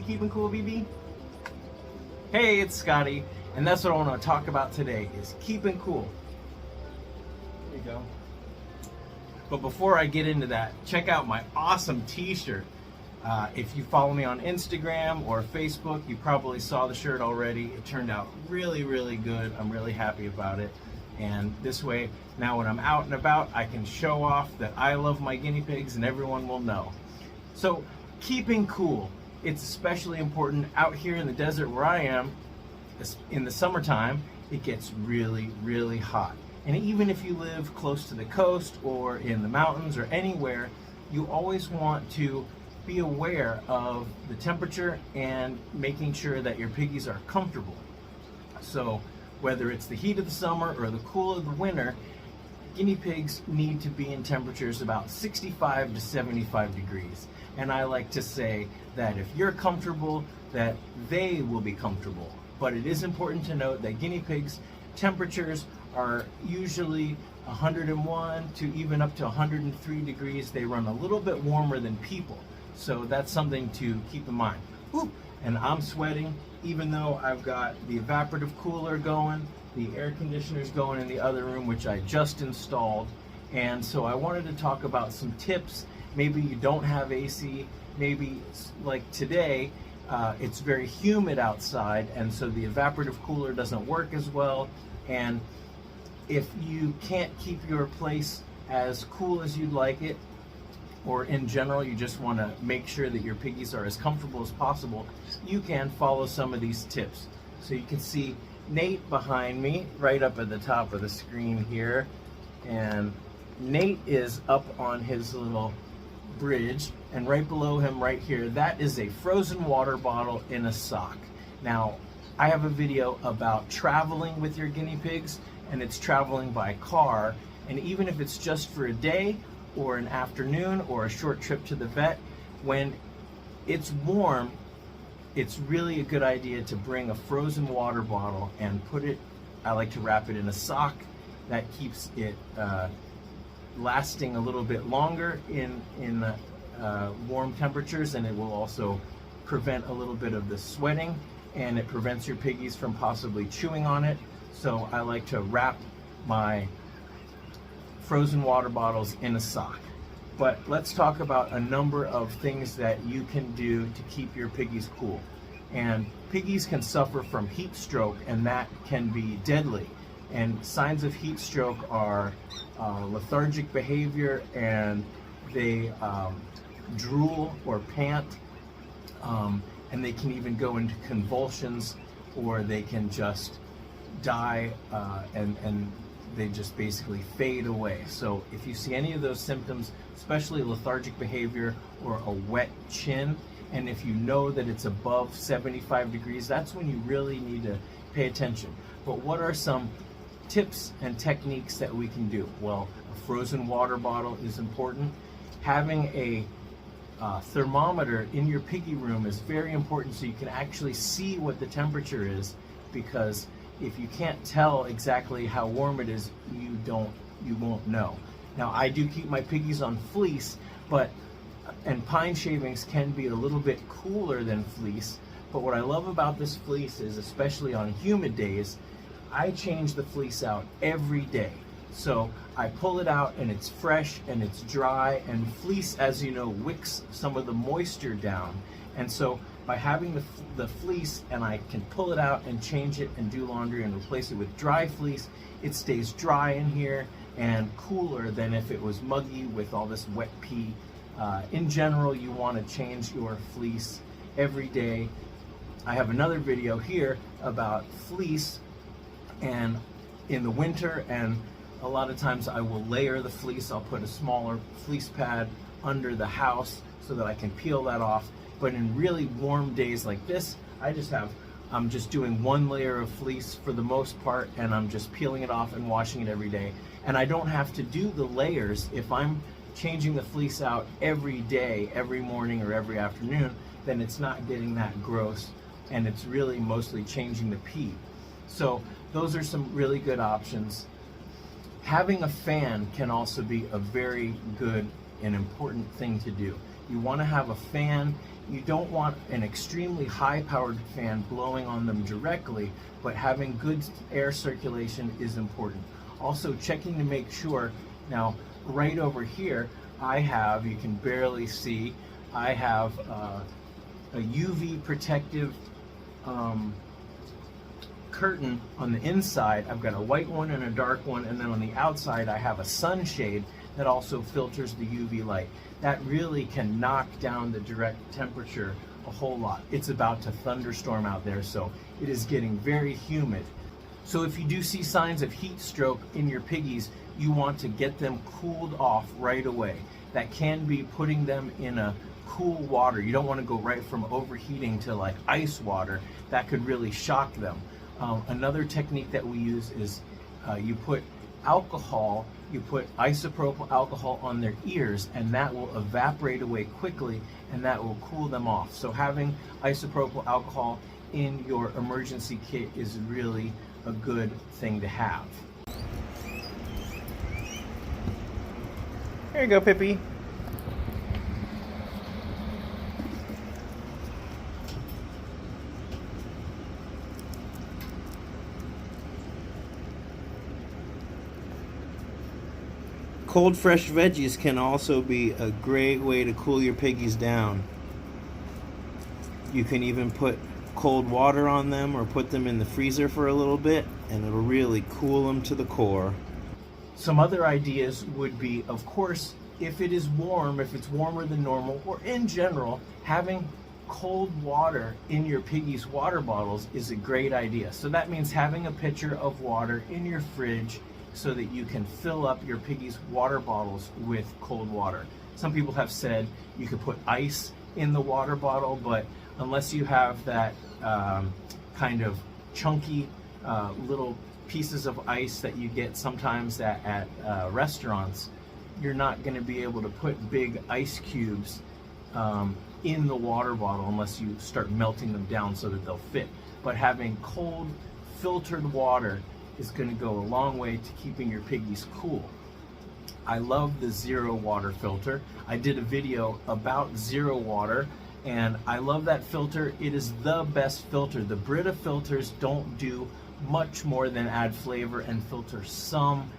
keeping cool, BB? Hey, it's Scotty, and that's what I want to talk about today, is keeping cool. There you go. But before I get into that, check out my awesome t-shirt. If you follow me on Instagram or Facebook, you probably saw the shirt already. It turned out really, really good. I'm really happy about it. And this way, now when I'm out and about, I can show off that I love my guinea pigs and everyone will know. So, keeping cool. It's especially important out here in the desert where I am. In the summertime, it gets really, really hot. And even if you live close to the coast or in the mountains or anywhere, you always want to be aware of the temperature and making sure that your piggies are comfortable. So whether it's the heat of the summer or the cool of the winter, guinea pigs need to be in temperatures about 65 to 75 degrees. And I like to say that if you're comfortable, that they will be comfortable. But it is important to note that guinea pigs' temperatures are usually 101 to even up to 103 degrees. They run a little bit warmer than people. So that's something to keep in mind. Ooh, and I'm sweating, even though I've got the evaporative cooler going, the air conditioner's going in the other room, which I just installed. And so I wanted to talk about some tips. Maybe you don't have AC, maybe like today, it's very humid outside, and so the evaporative cooler doesn't work as well. And if you can't keep your place as cool as you'd like it, or in general you just want to make sure that your piggies are as comfortable as possible, you can follow some of these tips. So you can see Nate behind me, right up at the top of the screen here, and Nate is up on his little bridge, and right below him right here, that is a frozen water bottle in a sock. Now, I have a video about traveling with your guinea pigs, and it's traveling by car, and even if it's just for a day or an afternoon or a short trip to the vet, when it's warm, it's really a good idea to bring a frozen water bottle and put it, I like to wrap it in a sock. That keeps it lasting a little bit longer in warm temperatures, and it will also prevent a little bit of the sweating, and it prevents your piggies from possibly chewing on it. So I like to wrap my frozen water bottles in a sock. But let's talk about a number of things that you can do to keep your piggies cool. And piggies can suffer from heat stroke, and that can be deadly. And signs of heat stroke are lethargic behavior, and they drool or pant, and they can even go into convulsions, or they can just die, and they just basically fade away. So if you see any of those symptoms, especially lethargic behavior or a wet chin, and if you know that it's above 75 degrees, that's when you really need to pay attention. But what are some tips and techniques that we can do? Well, a frozen water bottle is important. Having a thermometer in your piggy room is very important, so you can actually see what the temperature is, because if you can't tell exactly how warm it is, you won't know. Now, I do keep my piggies on fleece, and pine shavings can be a little bit cooler than fleece, but what I love about this fleece is, especially on humid days, I change the fleece out every day. So I pull it out and it's fresh and it's dry, and fleece, as you know, wicks some of the moisture down. And so by having the fleece, and I can pull it out and change it and do laundry and replace it with dry fleece, it stays dry in here and cooler than if it was muggy with all this wet pee. In general, you want to change your fleece every day. I have another video here about fleece and in the winter, and a lot of times I will layer the fleece. I'll put a smaller fleece pad under the house so that I can peel that off. But in really warm days like this, I'm just doing one layer of fleece for the most part, and I'm just peeling it off and washing it every day. And I don't have to do the layers. If I'm changing the fleece out every day, every morning or every afternoon, then it's not getting that gross, and it's really mostly changing the pee. So those are some really good options. Having a fan can also be a very good and important thing to do. You want to have a fan. You don't want an extremely high-powered fan blowing on them directly, but having good air circulation is important. Also checking to make sure, now right over here, I have, you can barely see, I have a UV protective curtain on the inside. I've got a white one and a dark one, and then on the outside I have a sunshade that also filters the UV light. That really can knock down the direct temperature a whole lot. It's about to thunderstorm out there, so it is getting very humid. So if you do see signs of heat stroke in your piggies, you want to get them cooled off right away. That can be putting them in a cool water. You don't want to go right from overheating to like ice water. That could really shock them. Another technique that we use is you put alcohol, you put isopropyl alcohol on their ears, and that will evaporate away quickly, and that will cool them off. So having isopropyl alcohol in your emergency kit is really a good thing to have. Here you go, Pippi. Cold fresh veggies can also be a great way to cool your piggies down. You can even put cold water on them or put them in the freezer for a little bit, and it'll really cool them to the core. Some other ideas would be, of course, if it is warm, if it's warmer than normal, or in general, having cold water in your piggies' water bottles is a great idea. So that means having a pitcher of water in your fridge so that you can fill up your piggies' water bottles with cold water. Some people have said you could put ice in the water bottle, but unless you have that kind of chunky little pieces of ice that you get sometimes at restaurants, you're not going to be able to put big ice cubes in the water bottle unless you start melting them down so that they'll fit. But having cold filtered water is going to go a long way to keeping your piggies cool. I love the Zero water filter. I did a video about Zero water, and I love that filter. It is the best filter. The Brita filters don't do much more than add flavor and filter some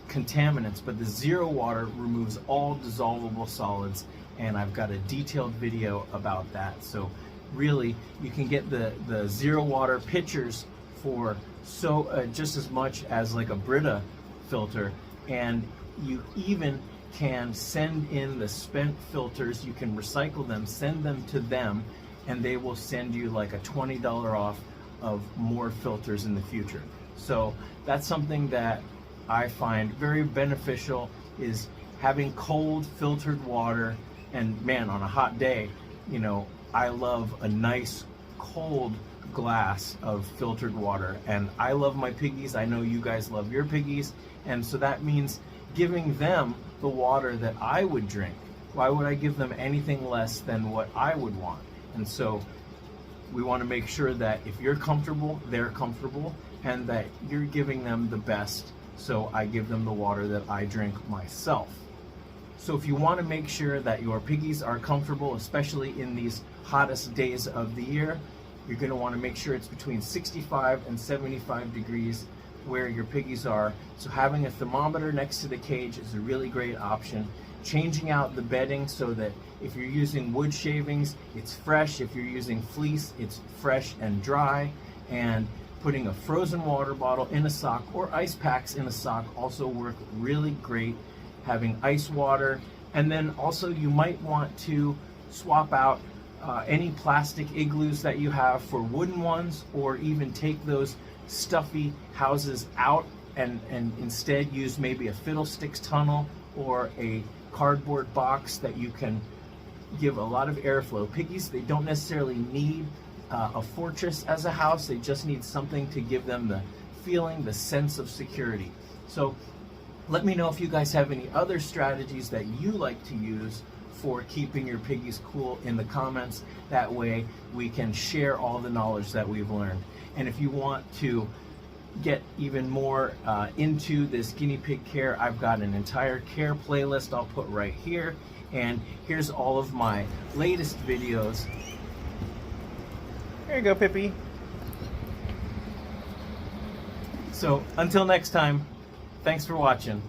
contaminants, but the Zero water removes all dissolvable solids, and I've got a detailed video about that. So really, you can get the Zero water pitchers for just as much as like a Brita filter, and you even can send in the spent filters. You can recycle them, send them to them, and they will send you like a $20 off of more filters in the future. So that's something that I find very beneficial, is having cold filtered water. And man, on a hot day, you know, I love a nice cold glass of filtered water, and I love my piggies. I know you guys love your piggies, and so that means giving them the water that I would drink. Why would I give them anything less than what I would want? And so we want to make sure that if you're comfortable, they're comfortable, and that you're giving them the best. So I give them the water that I drink myself. So if you want to make sure that your piggies are comfortable, especially in these hottest days of the year, you're going to want to make sure it's between 65 and 75 degrees where your piggies are. So having a thermometer next to the cage is a really great option. Changing out the bedding so that if you're using wood shavings, it's fresh. If you're using fleece, it's fresh and dry. And putting a frozen water bottle in a sock or ice packs in a sock also work really great. Having ice water, and then also you might want to swap out any plastic igloos that you have for wooden ones, or even take those stuffy houses out and instead use maybe a fiddlesticks tunnel or a cardboard box that you can give a lot of airflow. Piggies, they don't necessarily need a fortress as a house. They just need something to give them the feeling, the sense of security. So let me know if you guys have any other strategies that you like to use for keeping your piggies cool in the comments. That way we can share all the knowledge that we've learned. And if you want to get even more into this guinea pig care, I've got an entire care playlist I'll put right here. And here's all of my latest videos. There you go, Pippi. So until next time, thanks for watching.